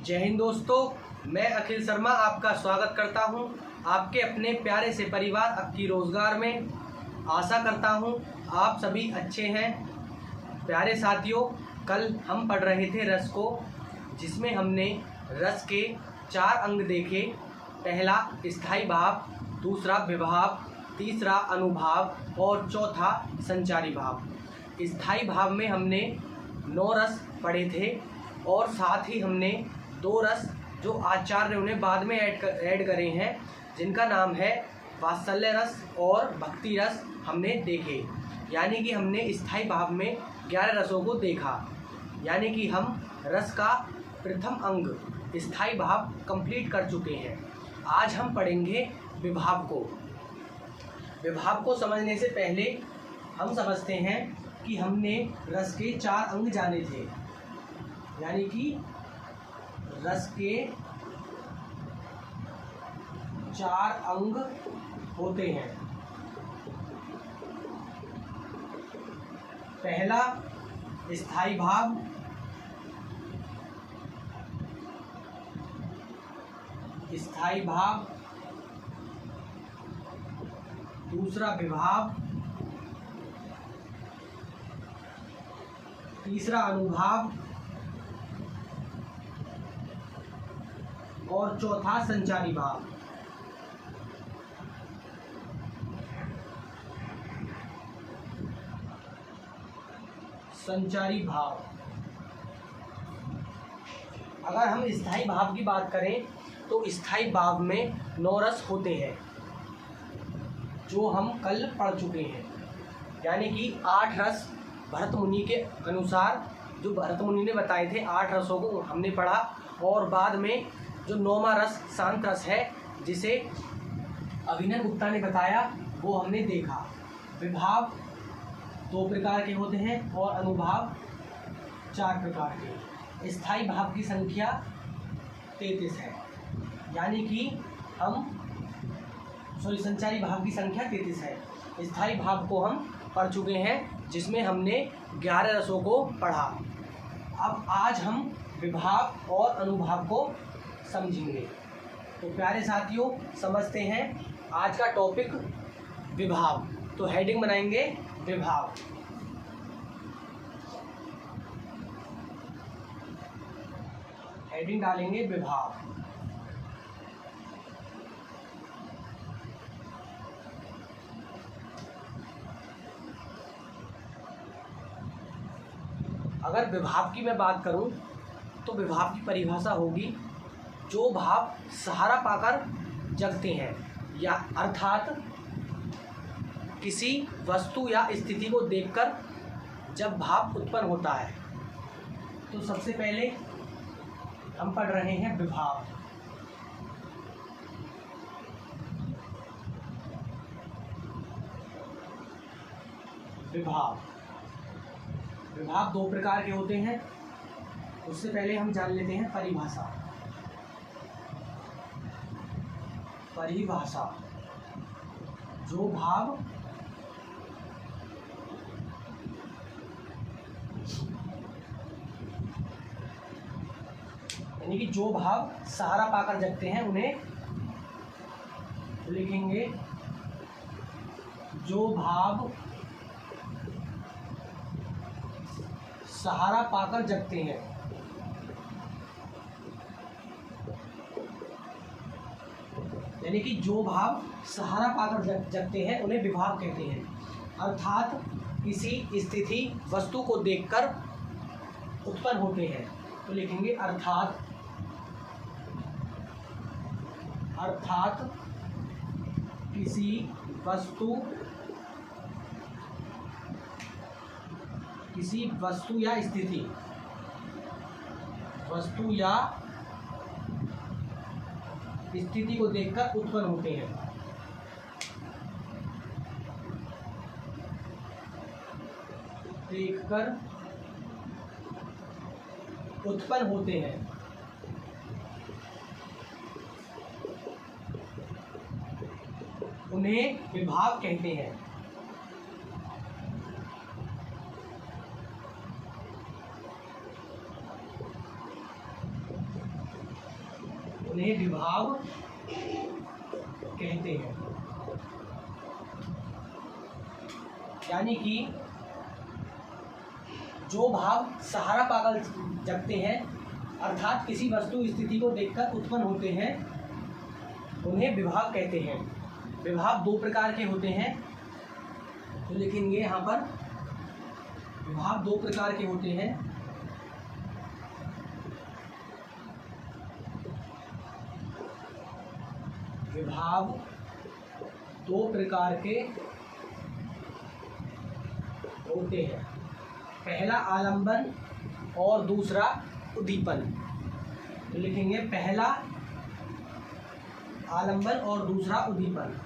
जय हिंद दोस्तों, मैं अखिल शर्मा आपका स्वागत करता हूं आपके अपने प्यारे से परिवार अक्की रोज़गार में। आशा करता हूं आप सभी अच्छे हैं। प्यारे साथियों, कल हम पढ़ रहे थे रस को, जिसमें हमने रस के 4 अंग देखे। पहला स्थायी भाव, दूसरा विभाव, तीसरा अनुभाव और चौथा संचारी भाव। स्थायी भाव में हमने 9 रस पढ़े थे और साथ ही हमने 2 रस जो आचार्य ने बाद में ऐड करे हैं, जिनका नाम है वात्सल्य रस और भक्ति रस, हमने देखे। यानी कि हमने स्थायी भाव में 11 रसों को देखा। यानी कि हम रस का प्रथम अंग स्थायी भाव कंप्लीट कर चुके हैं। आज हम पढ़ेंगे विभाव को। विभाव को समझने से पहले हम समझते हैं कि हमने रस के 4 अंग जाने थे। यानी कि रस के 4 अंग होते हैं। पहला स्थायी भाव, स्थायी भाव, दूसरा विभाव, तीसरा अनुभाव और चौथा संचारी भाव। संचारी भाव, अगर हम स्थायी भाव की बात करें तो स्थायी भाव में 9 रस होते हैं, जो हम कल पढ़ चुके हैं। यानी कि 8 रस भरत मुनि के अनुसार, जो भरत मुनि ने बताए थे, 8 रसों को हमने पढ़ा। और बाद में जो 9वां रस शांत रस है, जिसे अभिनव गुप्ता ने बताया, वो हमने देखा। विभाव 2 प्रकार के होते हैं और अनुभाव 4 प्रकार के। स्थायी भाव की संख्या 33 है। यानी कि संचारी भाव की संख्या 33 है। स्थायी भाव को हम पढ़ चुके हैं, जिसमें हमने 11 रसों को पढ़ा। अब आज हम विभाव और अनुभाव को समझेंगे। तो प्यारे साथियों, समझते हैं आज का टॉपिक विभाव। तो हेडिंग बनाएंगे विभाव। हेडिंग डालेंगे विभाव। अगर विभाव की मैं बात करूं तो विभाव की परिभाषा होगी जो भाव सहारा पाकर जगते हैं, या अर्थात किसी वस्तु या स्थिति को देखकर जब भाव उत्पन्न होता है। तो सबसे पहले हम पढ़ रहे हैं विभाव। विभाव 2 प्रकार के होते हैं। उससे पहले हम जान लेते हैं परिभाषा। परिभाषा, जो भाव यानी कि जो भाव सहारा पाकर जगते हैं, उन्हें लिखेंगे जो भाव सहारा पाकर जगते हैं। यानी कि जो भाव सहारा पाकर जगते हैं, उन्हें विभाव कहते हैं। अर्थात किसी स्थिति वस्तु को देखकर उत्पन्न होते हैं। तो लिखेंगे अर्थात किसी वस्तु या स्थिति, को देखकर उत्पन्न होते हैं। देखकर उत्पन्न होते हैं। उन्हें विभाव कहते हैं। उन्हें विभाव कहते हैं। यानी कि जो भाव सहारा पाकर जगते हैं, अर्थात किसी वस्तु स्थिति को देखकर उत्पन्न होते हैं, उन्हें विभाव कहते हैं। विभाव दो प्रकार के होते हैं, तो लिखेंगे यहाँ पर विभाव दो प्रकार के होते हैं। विभाव दो प्रकार के होते हैं, पहला आलंबन और दूसरा उद्दीपन। तो लिखेंगे पहला आलंबन और दूसरा उद्दीपन।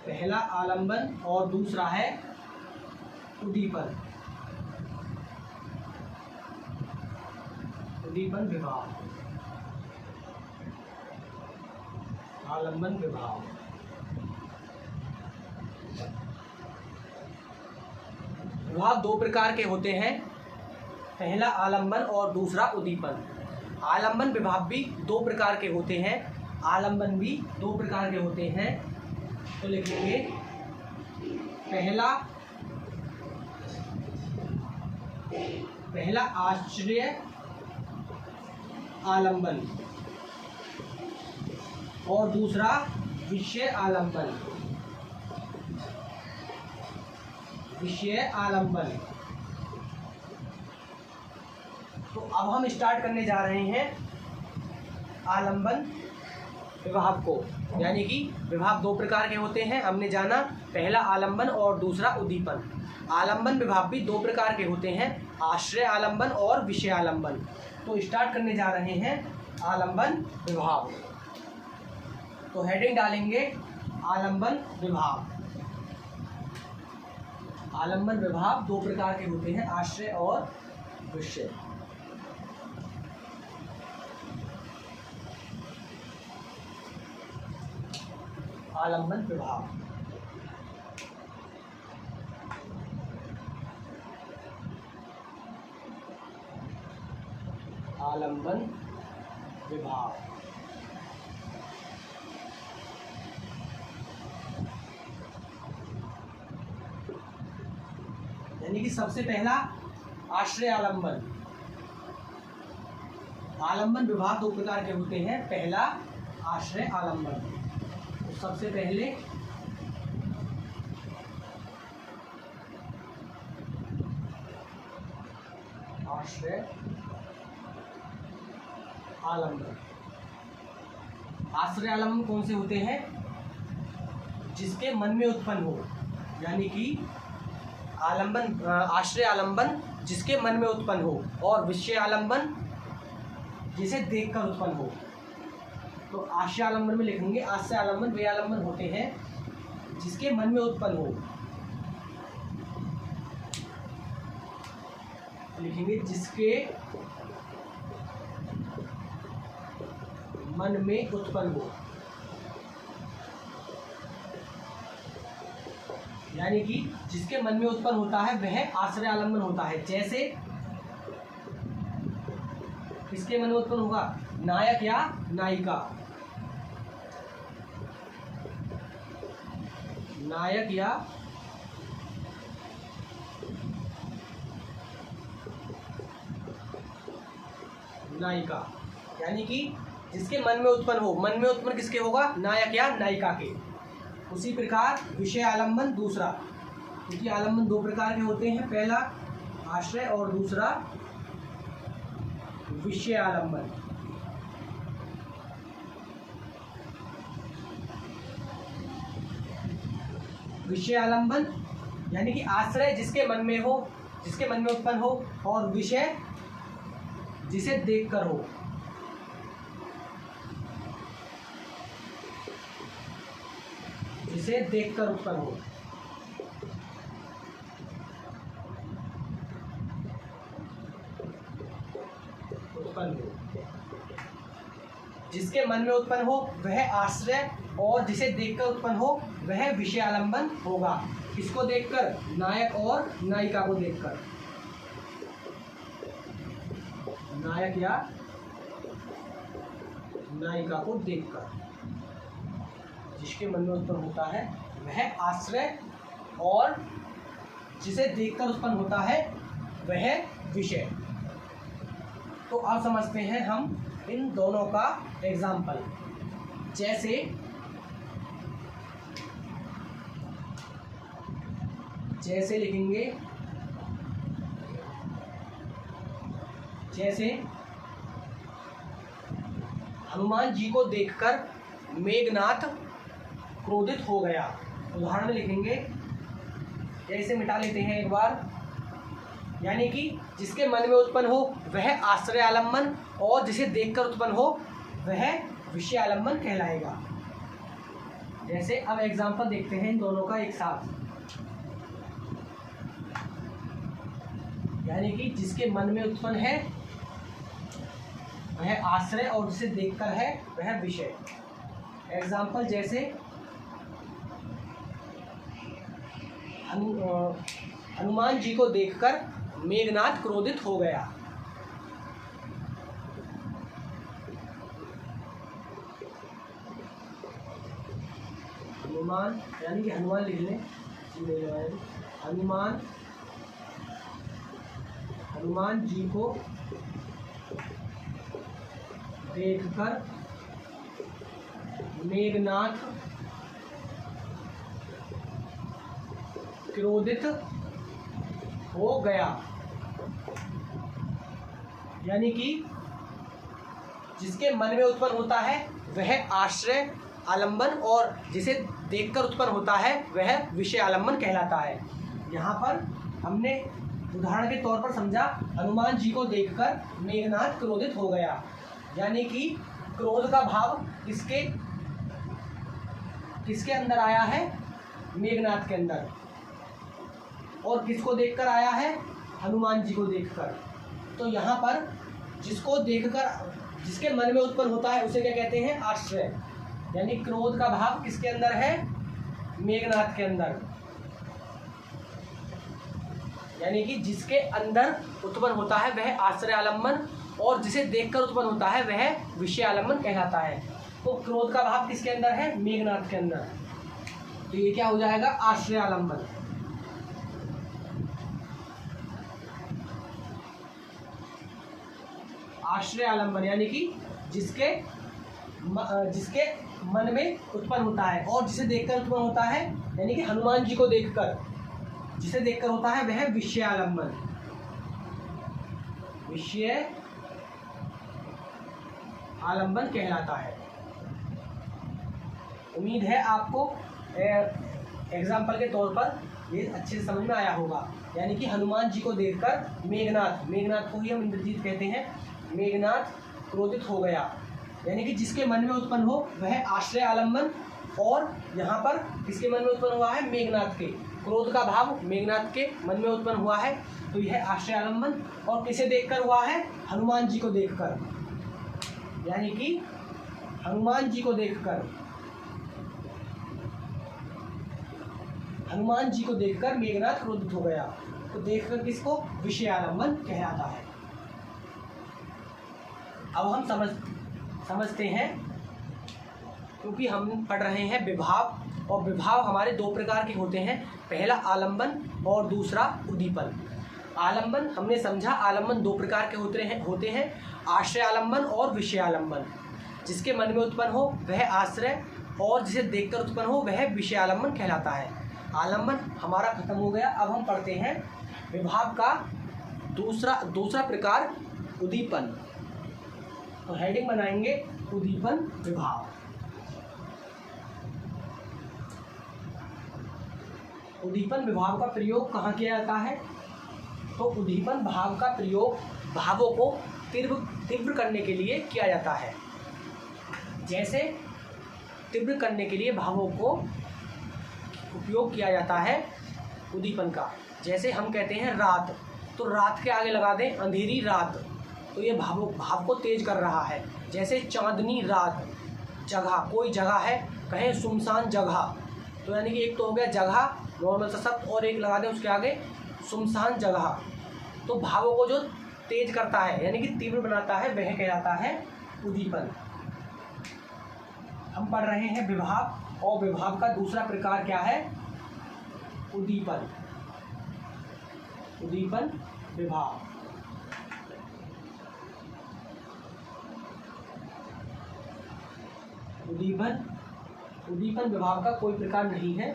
पहला आलंबन और दूसरा है उद्दीपन। उद्दीपन विभाव, आलंबन विभाव। विभाव दो प्रकार के होते हैं, पहला आलंबन और दूसरा उद्दीपन। आलंबन विभाव भी दो प्रकार के होते हैं, आलंबन भी दो प्रकार के होते हैं। तो लिखेंगे पहला आश्रय आलंबन और दूसरा विषय आलंबन। विषय आलंबन। तो अब हम स्टार्ट करने जा रहे हैं आलंबन विभाव को। यानी कि विभाव दो प्रकार के होते हैं, हमने जाना पहला आलंबन और दूसरा उद्दीपन। आलंबन विभाव भी दो प्रकार के होते हैं, आश्रय आलंबन और विषय आलंबन। तो स्टार्ट करने जा रहे हैं आलंबन विभाव। तो हेडिंग डालेंगे आलंबन विभाव। आलंबन विभाव दो प्रकार के होते हैं, आश्रय और विषय। आलंबन विभाव। आलंबन विभाव। यानी कि सबसे पहला आश्रय आलंबन। आलंबन विभाव दो प्रकार के होते हैं, पहला आश्रय आलंबन। तो सबसे पहले आश्रय आलंबन। आश्रय आलंबन कौन से होते हैं? जिसके मन में उत्पन्न हो। यानी कि आलंबन आश्रय आलंबन जिसके मन में उत्पन्न हो, और विषय आलंबन जिसे देखकर उत्पन्न हो। तो आश्रय आलंबन में लिखेंगे आश्रय आलंबन वे आलंबन होते हैं जिसके मन में उत्पन्न हो। लिखेंगे जिसके मन में उत्पन्न हो। यानी कि जिसके मन में उत्पन्न होता है वह आश्रय आलंबन होता है। जैसे किसके मन में उत्पन्न होगा? नायक या नायिका। नायक या नायिका। यानी कि जिसके मन में उत्पन्न हो। मन में उत्पन्न किसके होगा? नायक या नायिका के। उसी प्रकार विषय आलंबन दूसरा, क्योंकि आलंबन दो प्रकार के होते हैं, पहला आश्रय और दूसरा विषय आलंबन। विषय आलंबन यानी कि आश्रय जिसके मन में हो, जिसके मन में उत्पन्न हो, और विषय जिसे देखकर हो। जिसे देखकर उत्पन्न हो। जिसके मन में उत्पन्न हो वह आश्रय, और जिसे देखकर उत्पन्न हो वह विषय आलंबन होगा। किसको देखकर? नायक और नायिका को देखकर। नायक या नायिका को देखकर, जिसके मन में उत्पन्न होता है वह आश्रय, और जिसे देखकर उत्पन्न होता है वह विषय। तो अब समझते हैं हम इन दोनों का एग्जाम्पल। जैसे लिखेंगे, जैसे हनुमान जी को देखकर मेघनाथ क्रोधित हो गया। उदाहरण में लिखेंगे, ऐसे मिटा लेते हैं एक बार, यानी कि जिसके मन में उत्पन्न हो वह आश्रय आलम्बन, और जिसे देखकर उत्पन्न हो वह विषय आलम्बन कहलाएगा। जैसे अब एग्जाम्पल देखते हैं इन दोनों का एक साथ, यानी कि जिसके मन में उत्पन्न है वह आश्रय, और जिसे देखकर है वह विषय। एग्जाम्पल जैसे हनुमान जी को देखकर मेघनाथ क्रोधित हो गया। हनुमान यानी कि हनुमान लिख लें, हनुमान जी को देखकर मेघनाथ क्रोधित हो गया। यानी कि जिसके मन में उत्पन्न होता है वह आश्रय आलंबन, और जिसे देखकर उत्पन्न होता है वह विषय आलंबन कहलाता है। यहाँ पर हमने उदाहरण के तौर पर समझा, हनुमान जी को देखकर मेघनाथ क्रोधित हो गया, यानी कि क्रोध का भाव किसके अंदर आया है? मेघनाथ के अंदर। और किसको देखकर आया है? हनुमान जी को देखकर। तो यहाँ पर जिसको देखकर जिसके मन में उत्पन्न होता है उसे क्या कहते हैं? आश्रय। यानी क्रोध का भाव किसके अंदर है? मेघनाथ के अंदर। यानी कि जिसके अंदर उत्पन्न होता है वह आश्रय आलम्बन, और जिसे देखकर उत्पन्न होता है वह विषय आलम्बन कहलाता है। तो क्रोध का भाव किसके अंदर है? मेघनाथ के अंदर। तो ये क्या हो जाएगा? आश्रय आलम्बन। आश्रय आलम्बन यानी कि जिसके मन में उत्पन्न होता है और जिसे देखकर उत्पन्न होता है, यानी कि हनुमान जी को देखकर जिसे देखकर होता है वह विषय आलम्बन। विषय आलम्बन कहलाता है। उम्मीद है आपको एग्जाम्पल के तौर पर ये अच्छे से समझ में आया होगा। यानी कि हनुमान जी को देखकर मेघनाथ को ही हम इंद्रजीत कहते हैं, मेघनाथ क्रोधित हो गया। यानी कि जिसके मन में उत्पन्न हो वह आश्रय आलम्बन, और यहाँ पर किसके मन में उत्पन्न हुआ है? मेघनाथ के। क्रोध का भाव मेघनाथ के मन में उत्पन्न हुआ है, तो यह आश्रय आलम्बन। और किसे देखकर हुआ है? हनुमान जी को देखकर। यानी कि हनुमान जी को देखकर मेघनाथ क्रोधित हो गया। तो देखकर किसको? विषय आलम्बन कहलाता है। अब हम समझते हैं, क्योंकि हम पढ़ रहे हैं विभाव, और विभाव हमारे दो प्रकार के होते हैं, पहला आलम्बन और दूसरा उद्दीपन। आलम्बन हमने समझा, आलम्बन दो प्रकार के होते हैं, आश्रय आलम्बन और विषय आलम्बन। जिसके मन में उत्पन्न हो वह आश्रय, और जिसे देखकर उत्पन्न हो वह विषय आलम्बन कहलाता है। आलम्बन हमारा खत्म हो गया। अब हम पढ़ते हैं विभाव का दूसरा प्रकार, उद्दीपन। तो हेडिंग बनाएंगे उद्दीपन विभाव। उद्दीपन विभाव का प्रयोग कहाँ किया जाता है? तो उद्दीपन भाव का प्रयोग भावों को तीव्र करने के लिए किया जाता है। जैसे तीव्र करने के लिए भावों को उपयोग किया जाता है उद्दीपन का। जैसे हम कहते हैं रात, तो रात के आगे लगा दें अंधेरी रात, तो ये भाव को तेज कर रहा है। जैसे चांदनी रात, जगह, कोई जगह है, कहें सुनसान जगह, तो यानी कि एक तो हो गया जगह नॉर्मल सा शब्द, और एक लगा दें उसके आगे सुनसान जगह, तो भावों को जो तेज करता है यानी कि तीव्र बनाता है वह कहलाता है उद्दीपन। हम पढ़ रहे हैं विभाव, और विभाव का दूसरा प्रकार क्या है? उद्दीपन। उद्दीपन विभाव। उद्दीपन विभाव का कोई प्रकार नहीं है,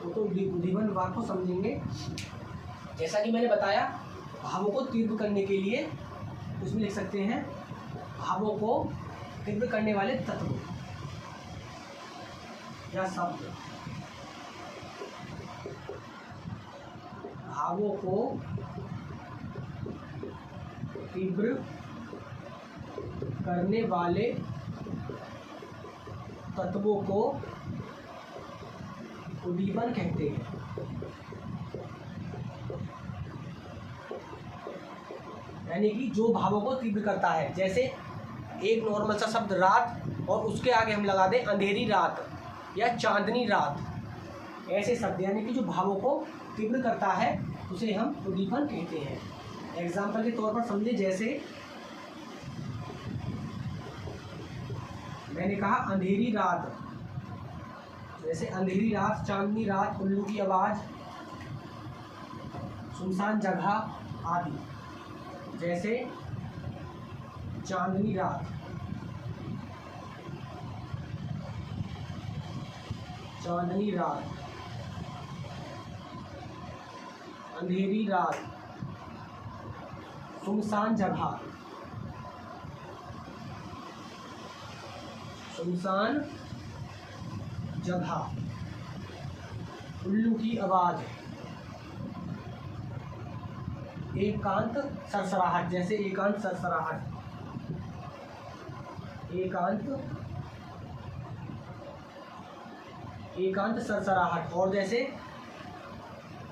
वो तो उद्दीपन विभाव को समझेंगे। जैसा कि मैंने बताया, भावों को तीव्र करने के लिए उसमें लिख सकते हैं भावों को तीव्र करने वाले तत्व या शब्द। भावों को तीव्र करने वाले तत्वों को उद्दीपन कहते हैं। यानी कि जो भावों को तीव्र करता है, जैसे एक नॉर्मल सा शब्द रात और उसके आगे हम लगा दें अंधेरी रात या चांदनी रात, ऐसे शब्द यानी कि जो भावों को तीव्र करता है उसे हम उद्दीपन कहते हैं। एग्जाम्पल के तौर पर समझे, जैसे मैंने कहा अंधेरी रात, जैसे अंधेरी रात, चांदनी रात, उल्लू की आवाज़, सुनसान जगह आदि। जैसे चांदनी रात, चांदनी रात, अंधेरी रात, सुनसान जगह, सुनसान जगह, उल्लू की आवाज़, एकांत सरसराहट, जैसे एकांत सरसराहट, एकांत सरसराहट, और जैसे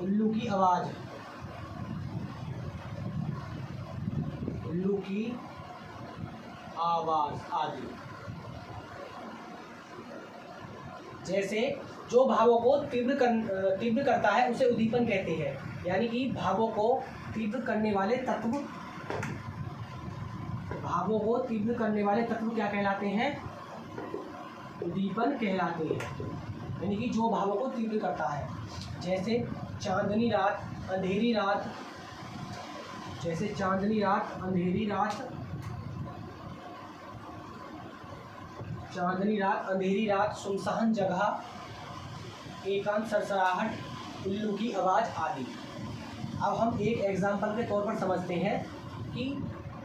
उल्लू की आवाज़, उल्लू की आवाज़ आदि। जैसे जो भावों को तीव्र करता है उसे उद्दीपन कहते हैं। यानी कि भावों को तीव्र करने वाले तत्व, भावों को तीव्र करने वाले तत्व क्या कहलाते हैं? उद्दीपन कहलाते हैं। यानी कि जो भावों को तीव्र करता है, जैसे चांदनी रात, अंधेरी रात, जैसे चांदनी रात, अंधेरी रात, चांदनी रात, अंधेरी रात, सुनसान जगह, एकांत सरसराहट, उल्लू की आवाज़ आदि। अब हम एक एग्जाम्पल के तौर पर समझते हैं कि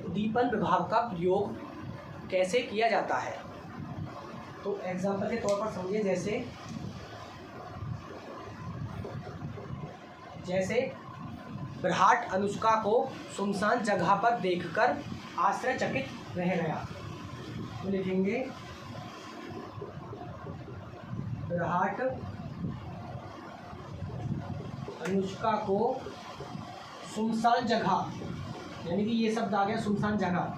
उद्दीपन विभाव का प्रयोग कैसे किया जाता है। तो एग्जाम्पल के तौर पर समझिए, जैसे विराट अनुष्का को सुनसान जगह पर देखकर आश्चर्यचकित रह गया। तो लिखेंगे विराट अनुष्का को सुनसान जगह, यानी कि ये शब्द आ गया सुनसान जगह,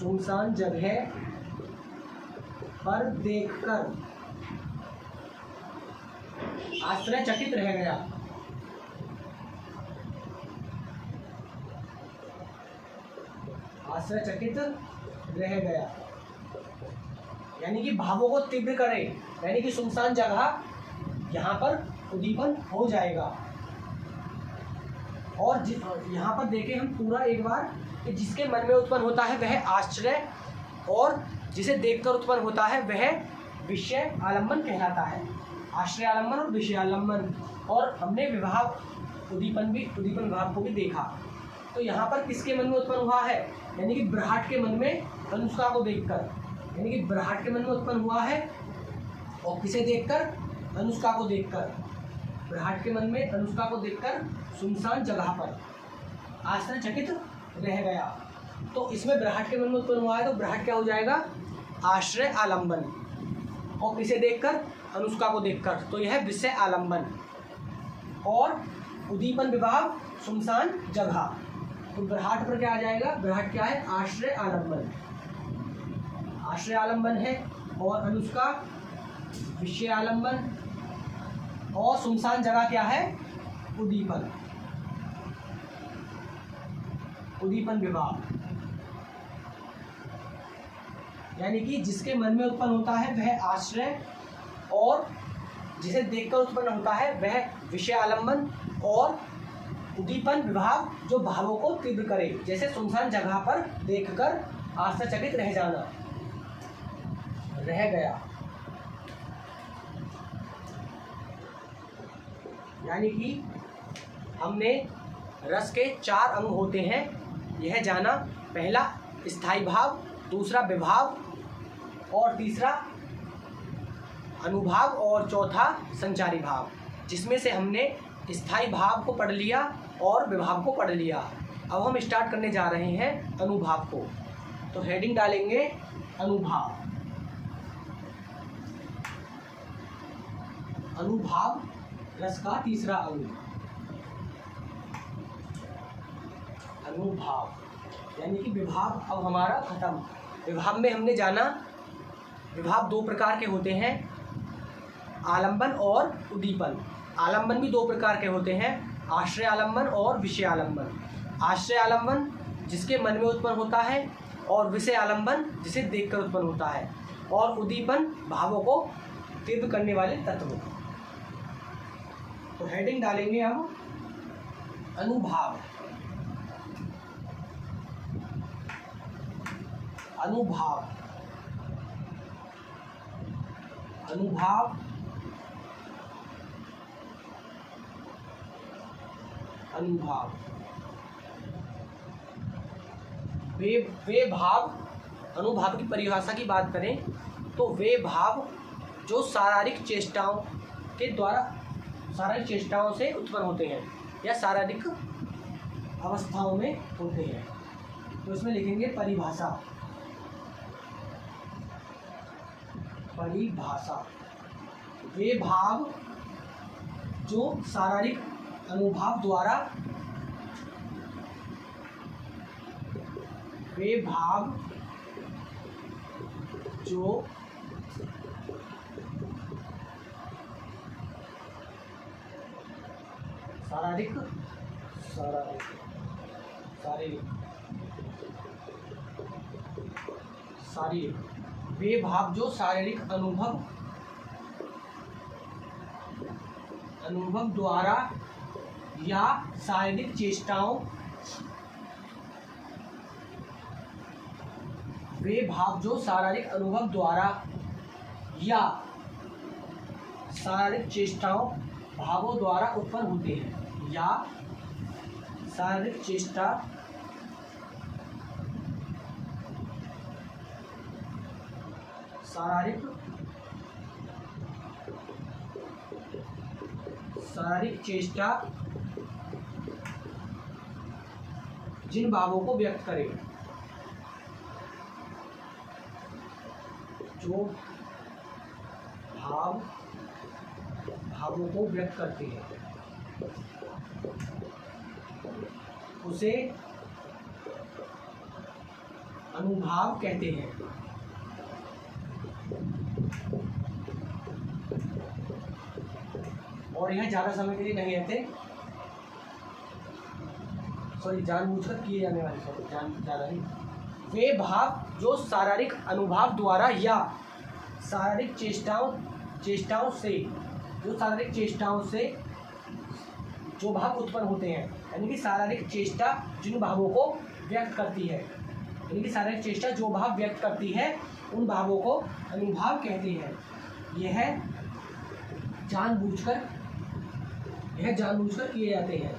सुनसान जगह पर देखकर आश्चर्यचकित रह गया। आश्चर्यचकित रह गया यानी कि भावों को तीव्र करे, यानी कि सुनसान जगह यहाँ पर उद्दीपन हो जाएगा। और यहाँ पर देखें हम पूरा एक बार कि जिसके मन में उत्पन्न होता है वह आश्चर्य, और जिसे देखकर उत्पन्न होता है वह विषय आलम्बन कहलाता है। आश्रय आलम्बन और विषय आलम्बन। और हमने उद्दीपन विभाव को भी देखा। तो यहाँ पर किसके मन में उत्पन्न हुआ है? यानी कि विराट के मन में अनुष्का को देखकर, यानी कि विराट के मन में उत्पन्न हुआ है। और किसे देखकर? अनुष्का को देखकर। विराट के मन में अनुष्का को देखकर सुनसान जगह पर आश्चर्यचकित रह गया। तो इसमें विराट के मन में उत्पन्न हुआ है, तो विराट क्या हो जाएगा? आश्रय आलम्बन। और किसे देखकर? अनुष्का को देखकर, तो यह विषय आलम्बन। और उद्दीपन विभाव सुनसान जगह, तो विराट पर क्या आ जाएगा? विराट क्या है? आश्रय आलम्बन। आश्रय आलम्बन है। और अनुष्का विषय आलम्बन। और सुनसान जगह क्या है? उद्दीपन। उद्दीपन विभाव, यानी कि जिसके मन में उत्पन्न होता है वह आश्रय, और जिसे देखकर उत्पन्न होता है वह विषय आलम्बन, और उद्दीपन विभाव जो भावों को तीव्र करे, जैसे सुनसान जगह पर देखकर आश्चर्यचकित रह जाना, रह गया। यानी कि हमने रस के 4 अंग होते हैं, यह जाना। पहला स्थायी भाव, दूसरा विभाव, और तीसरा अनुभाव, और चौथा संचारी भाव, जिसमें से हमने स्थायी भाव को पढ़ लिया और विभाव को पढ़ लिया। अब हम स्टार्ट करने जा रहे हैं अनुभाव को। तो हेडिंग डालेंगे अनुभाव। अनुभाव रस का तीसरा अंग। अनुभाव यानी कि विभाव अब हमारा खत्म। विभाव में हमने जाना विभाव 2 प्रकार के होते हैं, आलंबन और उद्दीपन। आलंबन भी 2 प्रकार के होते हैं, आश्रय आलंबन और विषय आलंबन। आश्रय आलंबन जिसके मन में उत्पन्न होता है, और विषय आलंबन जिसे देखकर उत्पन्न होता है, और उद्दीपन भावों को तीव्र करने वाले तत्व। तो हेडिंग डालेंगे हम अनुभाव। अनुभाव अनुभाव अनुभाव वे भाव। अनुभाव की परिभाषा की बात करें तो वे भाव जो शारीरिक चेष्टाओं के द्वारा, शारीरिक चेष्टाओं से उत्पन्न होते हैं या शारीरिक अवस्थाओं में होते हैं। तो इसमें लिखेंगे परिभाषा। परिभाषा वे भाव जो शारीरिक अनुभाव द्वारा, वे भाव जो शारीरिक वे भाव जो शारीरिक अनुभव द्वारा या शारीरिक चेष्टाओं, वे भाव जो शारीरिक अनुभव द्वारा या शारीरिक चेष्टाओं भावों द्वारा उत्पन्न होते हैं, या शारीरिक चेष्टा शारीरिक चेष्टा जिन भावों को व्यक्त करे, जो भावों को व्यक्त करते हैं उसे अनुभाव कहते हैं। और यह ज़्यादा समय के लिए नहीं रहते, सॉरी जानबूझकर किए जाने वाले, ज़्यादा नहीं। वे भाव जो शारीरिक अनुभाव द्वारा या शारीरिक चेष्टाओं से, जो शारीरिक चेष्टाओं से जो भाव उत्पन्न होते हैं, यानी कि शारीरिक चेष्टा जिन भावों को व्यक्त करती है, यानी कि शारीरिक चेष्टा जो भाव व्यक्त करती है उन भावों को अनुभाव कहते हैं। यह जानबूझकर किए जाते हैं।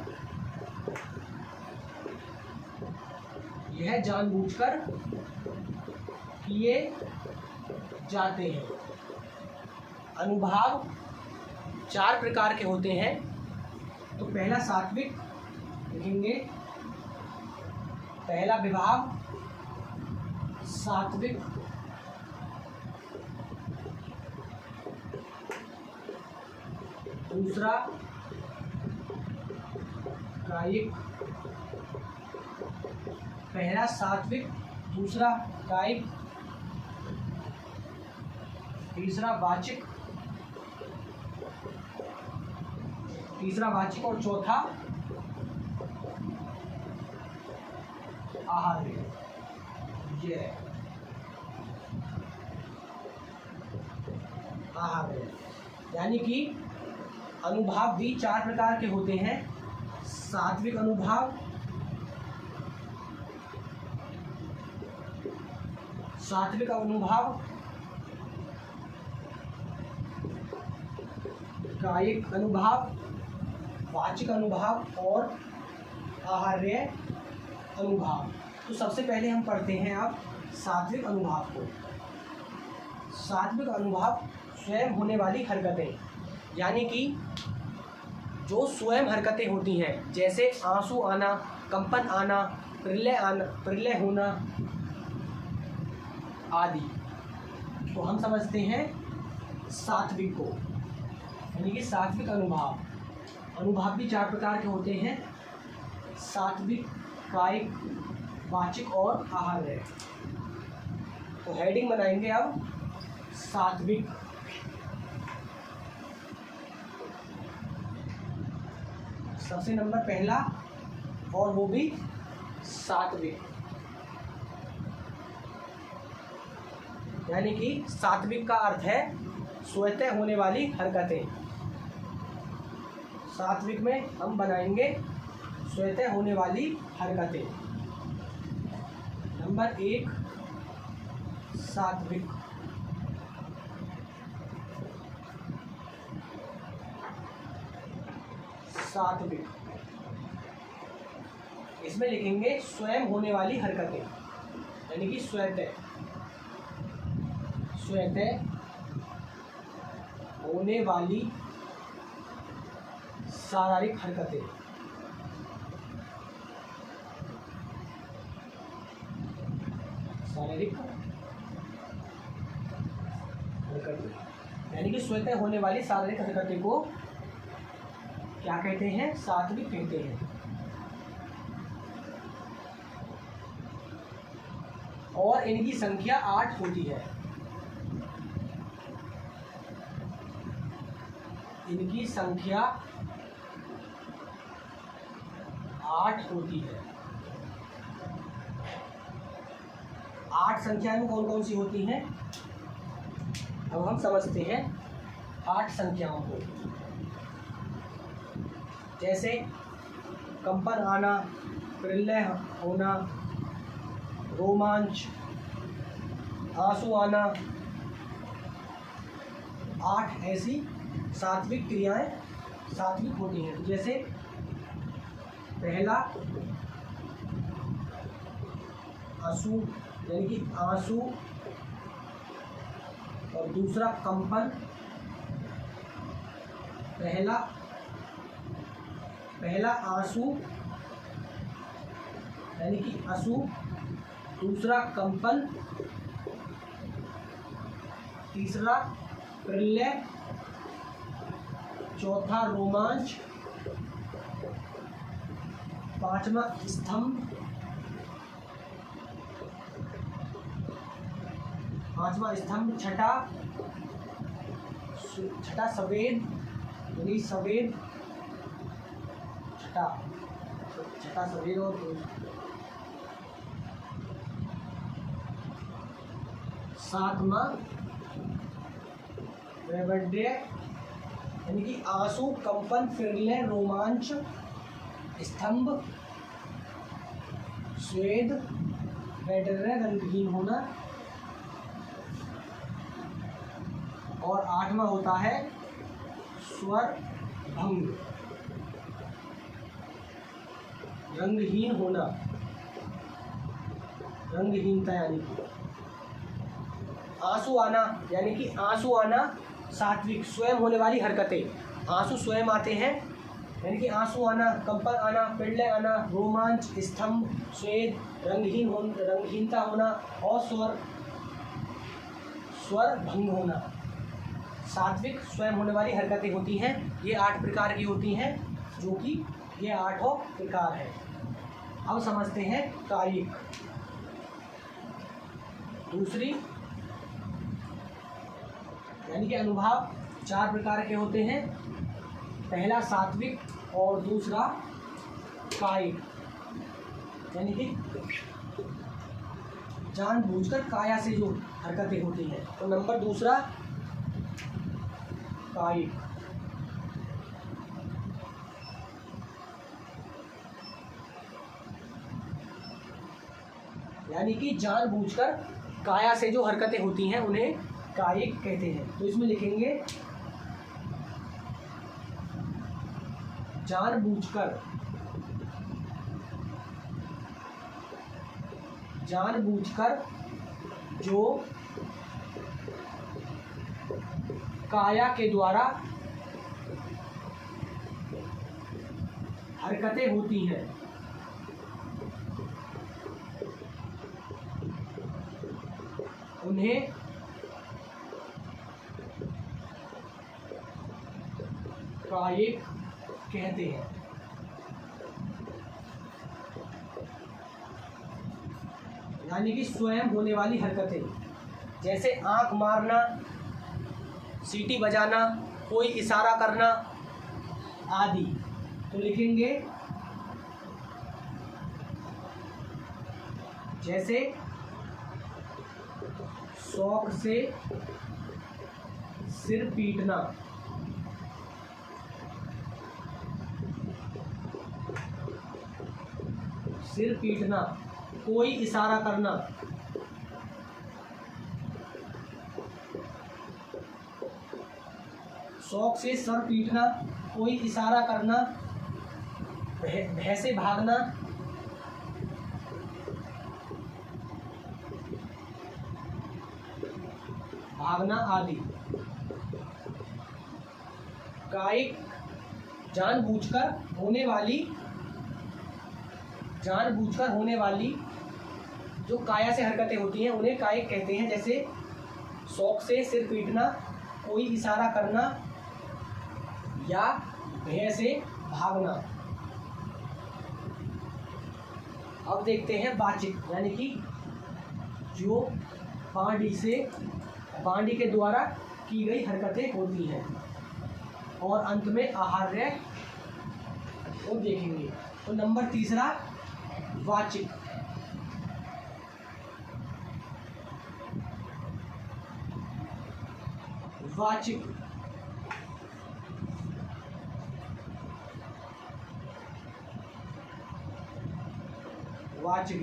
यह जानबूझकर किए जाते हैं। अनुभाव 4 प्रकार के होते हैं। तो पहला सात्विक लिखेंगे, पहला विभाव सात्विक, दूसरा कायिक, पहला सात्विक, दूसरा कायिक, तीसरा वाचिक और आहार्य, ये है आहार्य। यानी कि अनुभाव भी 4 प्रकार के होते हैं। सात्विक अनुभाव, सात्विक अनुभाव, कायिक अनुभाव, वाचिक अनुभाव और आहार्य अनुभाव। तो सबसे पहले हम पढ़ते हैं अब सात्विक अनुभाव को। सात्विक अनुभाव स्वयं होने वाली हरकतें, यानी कि जो स्वयं हरकतें होती हैं, जैसे आंसू आना, कंपन आना, प्रलय होना आदि, तो हम समझते हैं सात्विक को। यानी कि सात्विक अनुभाव भी 4 प्रकार के होते हैं। सात्विक, कायिक, वाचिक और आहार्य। तो हेडिंग बनाएंगे अब सात्विक। सबसे नंबर पहला, और वो भी सात्विक। यानी कि सात्विक का अर्थ है स्वतः होने वाली हरकतें। सात्विक में हम बनाएंगे स्वतः होने वाली हरकतें। नंबर 1 सात्विक। सात्विक इसमें लिखेंगे स्वयं होने वाली हरकतें, यानी कि स्वतः होने वाली शारीरिक हरकतें। शारीरिक हरकतें यानी कि स्वतः होने वाली शारीरिक हरकतें को क्या कहते हैं? सात्विक कहते हैं। और इनकी संख्या 8 होती है। इनकी संख्या 8 होती है। 8 संख्या में कौन कौन सी होती हैं? अब हम समझते हैं 8 संख्याओं को। जैसे कंपन आना, प्रलय होना, रोमांच, आंसू आना, 8 ऐसी सात्विक क्रियाएं सात्विक होती हैं। जैसे पहला आंसू यानी कि आंसू, और दूसरा कंपन। पहला आंसू यानी कि आंसू, दूसरा कंपन, तीसरा प्रलय, चौथा रोमांच, पांचवा स्तंभ, छठा सवेद यानी सवेद, छठा सवेद, और सातवां वैवड्य यानी कि आंसू, कंपन, प्रलय, रोमांच, स्तंभ, स्वेद, वैडर्य रंगहीन होना। और 8वां होता है स्वर भंग, रंगहीन होना, रंगहीनता। यानी कि आंसू आना, यानी कि आंसू आना सात्विक स्वयं होने वाली हरकतें। आंसू स्वयं आते हैं, यानी कि आंसू आना, कंपन आना, प्रलय आना, रोमांच, स्तंभ, स्वेद, रंगहीनता होना और स्वर भंग होना सात्विक स्वयं होने वाली हरकतें होती हैं। ये 8 प्रकार की होती हैं, जो कि ये 8 प्रकार है। अब समझते हैं कायिक। दूसरी यानी कि अनुभाव 4 प्रकार के होते हैं। पहला सात्विक और दूसरा कायिक, यानी कि जानबूझकर काया से जो हरकतें होती हैं। तो नंबर दूसरा कायिक, यानी कि जानबूझकर काया से जो हरकतें होती हैं उन्हें कायिक कहते हैं। तो इसमें लिखेंगे जानबूझकर जो काया के द्वारा हरकतें होती हैं उन्हें कायिक कहते हैं। यानी कि स्वयं होने वाली हरकतें, जैसे आंख मारना, सीटी बजाना, कोई इशारा करना आदि। तो लिखेंगे जैसे शौक से सिर पीटना, कोई इशारा करना, शौक से सर पीटना, कोई इशारा करना, भय से भागना, आदि। कायिक जानबूझकर होने वाली जो काया से हरकतें होती हैं उन्हें कायिक कहते हैं। जैसे शौक से सिर पीटना, कोई इशारा करना या भय से भागना। अब देखते हैं वाचिक, यानी कि जो पांडी के द्वारा की गई हरकतें होती हैं। और अंत में आहार्य को देखेंगे। तो नंबर तीसरा वाचिक,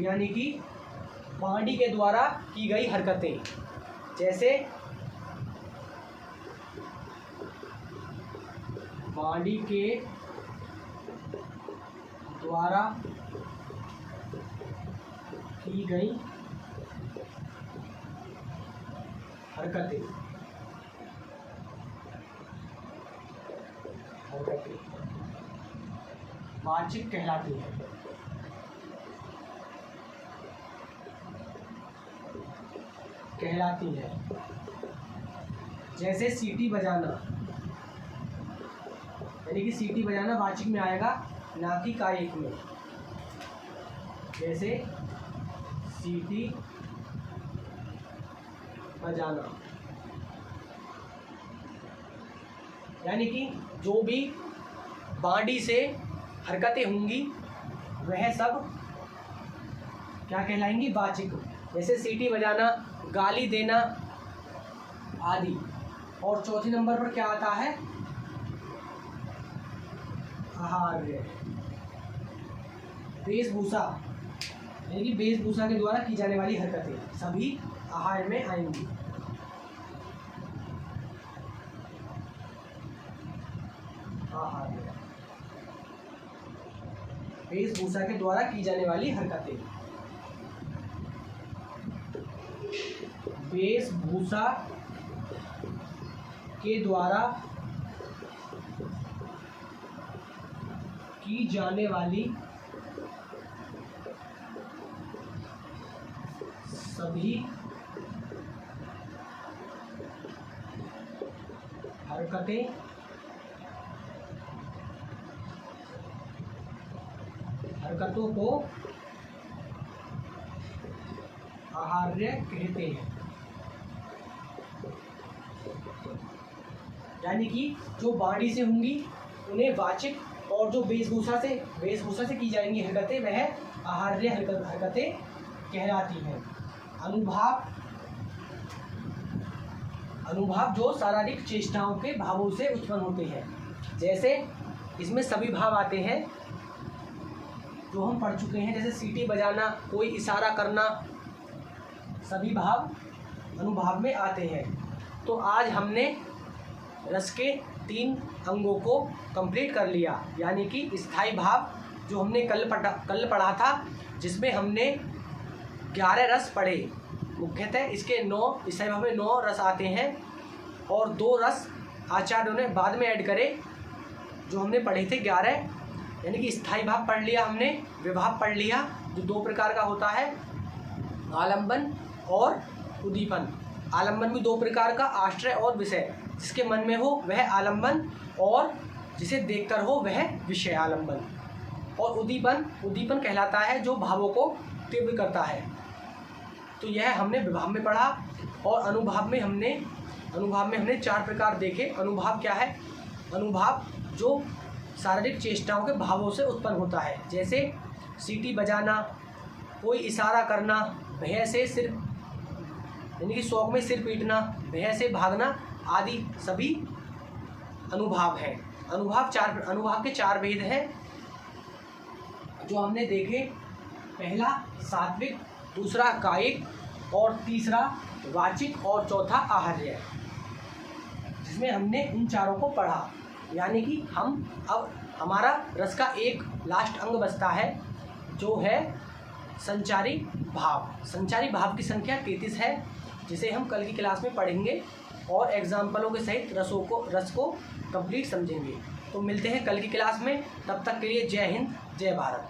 यानी कि पांडी के द्वारा की गई हरकतें। जैसे पांडी के द्वारा की गई हरकतें वाचिक कहलाती हैं। जैसे सीटी बजाना, यानी कि सीटी बजाना वाचिक में आएगा, ना कि कायिक में। जैसे सीटी बजाना, यानी कि जो भी बाडी से हरकतें होंगी वह सब क्या कहलाएंगी? वाचिक। जैसे सीटी बजाना, गाली देना आदि। और चौथे नंबर पर क्या आता है? आहार्य, वेशभूषा, यानी कि वेशभूषा के द्वारा की जाने वाली हरकतें सभी आहार्य में आएंगी। आहार्य, वेशभूषा के द्वारा की जाने वाली हरकतें। वेशभूषा के द्वारा की जाने वाली सभी हरकतों को आहार्य कहते हैं। यानी कि जो बाडी से होंगी उन्हें वाचिक, और जो वेशभूषा से की जाएंगी हरकतें वह आहार्य हरकतें कहलाती हैं। अनुभाव, अनुभाव जो शारीरिक चेष्टाओं के भावों से उत्पन्न होते हैं। जैसे इसमें सभी भाव आते हैं जो हम पढ़ चुके हैं, जैसे सीटी बजाना, कोई इशारा करना, सभी भाव अनुभाव में आते हैं। तो आज हमने रस के 3 अंगों को कंप्लीट कर लिया, यानी कि स्थायी भाव जो हमने कल पढ़ा था, जिसमें हमने 11 रस पढ़े। मुख्यतः इसके 9 स्थायी भाव में 9 रस आते हैं और 2 रस आचार्यों ने बाद में ऐड करे, जो हमने पढ़े थे 11, यानी कि स्थायी भाव पढ़ लिया हमने, विभाव पढ़ लिया जो 2 प्रकार का होता है, आलंबन और उद्दीपन। आलंबन भी 2 प्रकार का, आश्रय और विषय। जिसके मन में हो वह आलंबन और जिसे देखकर हो वह विषय आलंबन। और उद्दीपन, उद्दीपन कहलाता है जो भावों को तीव्र करता है। तो यह हमने विभाव में पढ़ा। और अनुभाव में हमने 4 प्रकार देखे। अनुभाव क्या है? अनुभाव जो शारीरिक चेष्टाओं के भावों से उत्पन्न होता है, जैसे सीटी बजाना, कोई इशारा करना, भय से सिर, यानी कि शौक में सिर पीटना, भय से भागना आदि सभी अनुभाव हैं। अनुभाव के 4 भेद हैं जो हमने देखे। पहला सात्विक, दूसरा कायिक और तीसरा वाचिक और चौथा आहार्य, जिसमें हमने इन चारों को पढ़ा। यानी कि अब हमारा रस का एक लास्ट अंग बचता है जो है संचारी भाव। संचारी भाव की संख्या 33 है, जिसे हम कल की क्लास में पढ़ेंगे और एग्जाम्पलों के सहित रस को कंप्लीट समझेंगे। तो मिलते हैं कल की क्लास में, तब तक के लिए जय हिंद, जय भारत।